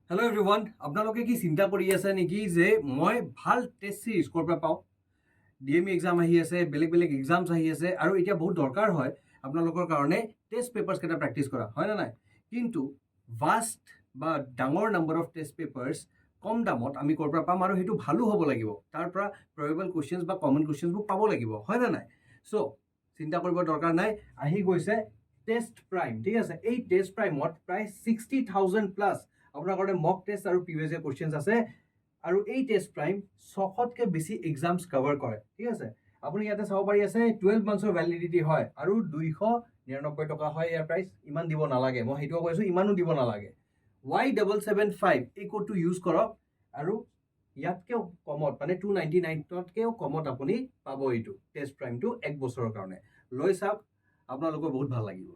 Hello' everyone, আপোনালোকে কি চিন্তা কৰি আছে নেকি যে মই ভাল টেষ্ট চিৰিজ ক'ৰ পৰা পাওঁ? DME এক্সাম আহি আছে, বেলেগ বেলেগ এক্সামছ আহি আছে, আৰু এতিয়া বহুত দৰকাৰ হয় আপোনালোকৰ কাৰণে টেষ্ট পেপাৰ্ছ কেইটা প্ৰেক্টিছ কৰা, হয় নে নাই? কিন্তু ভাষ্ট বা ডাঙৰ নাম্বাৰ অফ টেষ্ট পেপাৰ্ছ কম দামত আমি ক'ৰ পৰা পাম, আৰু সেইটো ভালো হ'ব লাগিব। তাৰ পৰা প্ৰবেবল কুৱেশ্যনছ বা কমন কুৱেশ্যনছবোৰ পাব লাগিব, হয় নে নাই? চ' চিন্তা কৰিব দৰকাৰ নাই, আহি গৈছে টেষ্ট প্ৰাইম। ঠিক আছে, এই টেষ্ট প্ৰাইমত প্ৰায় 60,000 প্লাছ আপোনাৰ কাৰণে মক টেষ্ট আৰু প্ৰিভিয়াছ ইয়াৰ কুৱেশ্যনছ আছে। আৰু এই টেষ্ট প্ৰাইম 600তকৈ বেছি এক্সামছ কভাৰ কৰে। ঠিক আছে, আপুনি ইয়াতে চাব পাৰি আছে 12 মান্থছৰ ভেলিডিটি হয়, আৰু 299 টকা হয় ইয়াৰ প্ৰাইচ। ইমান দিব নালাগে, মই সেইটোও কৈছোঁ, ইমানো দিব নালাগে। Y775 এই কোডটো ইউজ কৰক, আৰু ইয়াতকেও কমত, মানে 299তকৈও কমত আপুনি পাব এইটো টেষ্ট প্ৰাইমটো 1 বছৰৰ কাৰণে। লৈ চাওক, আপোনালোকৰ বহুত ভাল লাগিব।